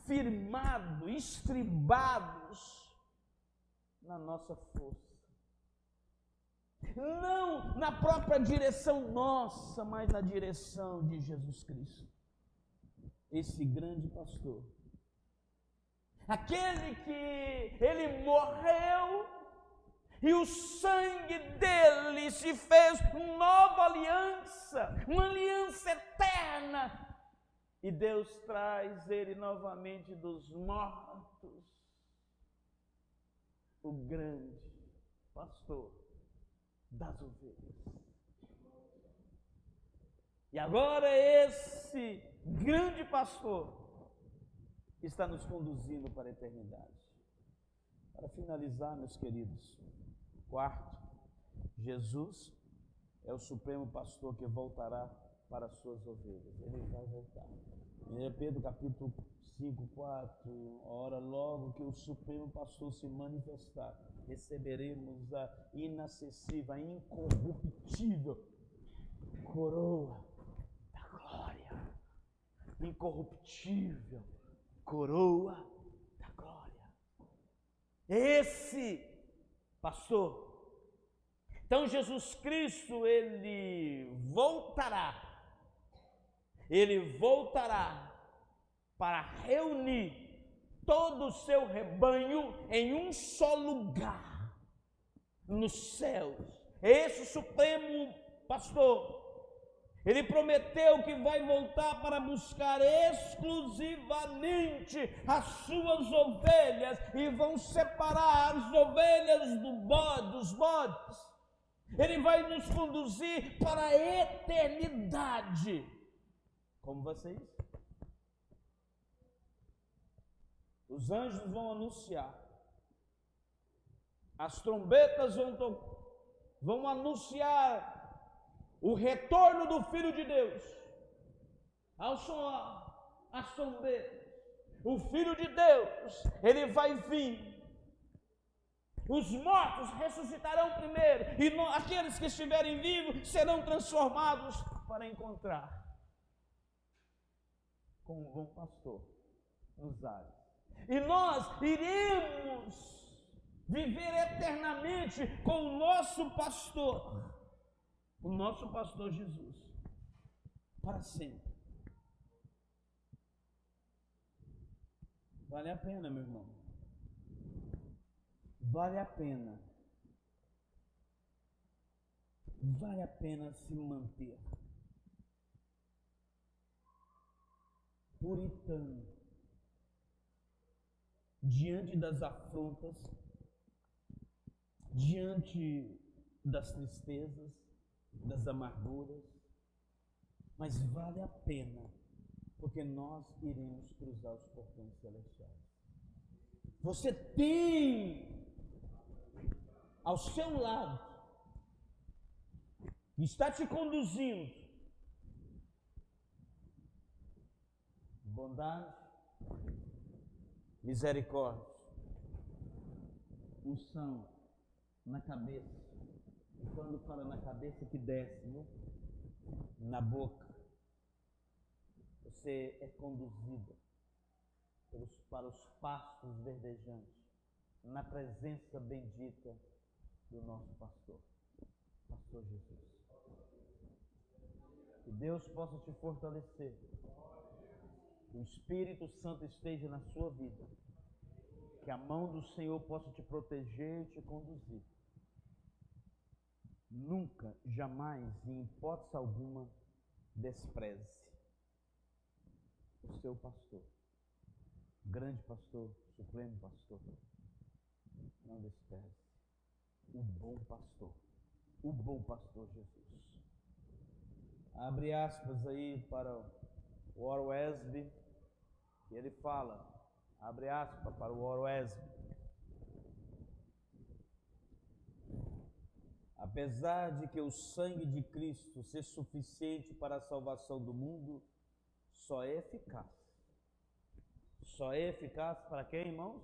A: firmados, estribados na nossa força, não na própria direção nossa, mas na direção de Jesus Cristo. Esse grande pastor, aquele que ele morreu e o sangue dele se fez uma nova aliança, uma aliança eterna, e Deus traz ele novamente dos mortos, o grande pastor das ovelhas. E agora esse grande pastor está nos conduzindo para a eternidade. Para finalizar, meus queridos, quarto, Jesus é o supremo pastor que voltará para as suas ovelhas. Ele vai voltar. Em Pedro capítulo 5, 4, ora logo que o supremo pastor se manifestar, receberemos a inacessível, a incorruptível coroa da glória. Incorruptível coroa da glória. Esse pastor. Então Jesus Cristo, ele voltará para reunir todo o seu rebanho em um só lugar, nos céus. Esse supremo pastor, ele prometeu que vai voltar para buscar exclusivamente as suas ovelhas e vão separar as ovelhas dos bodes. Ele vai nos conduzir para a eternidade. Como vocês? Os anjos vão anunciar. As trombetas vão anunciar o retorno do Filho de Deus. Ao soar as trombetas, o Filho de Deus, ele vai vir. Os mortos ressuscitarão primeiro, e aqueles que estiverem vivos serão transformados para encontrar com o bom pastor nos ares. E nós iremos viver eternamente com o nosso pastor Jesus, para sempre. Vale a pena, meu irmão. Vale a pena. Vale a pena se manter puritano diante das afrontas, diante das tristezas, das amarguras, mas vale a pena, porque nós iremos cruzar os portões celestiais. Você tem ao seu lado, está te conduzindo, bondade, misericórdia, unção na cabeça. E quando fala na cabeça, que desce, né? Na boca. Você é conduzido para os pastos verdejantes, na presença bendita do nosso pastor Jesus. Que Deus possa te fortalecer, que o Espírito Santo esteja na sua vida, que a mão do Senhor possa te proteger e te conduzir. Nunca, jamais, em hipótese alguma, despreze o seu pastor, grande pastor, supremo pastor. Não despreze o bom pastor Jesus. Abre aspas aí para o Warren Wiersbe, e ele fala, abre aspas para o Warren Wiersbe: apesar de que o sangue de Cristo seja suficiente para a salvação do mundo, só é eficaz. Só é eficaz para quem, irmãos?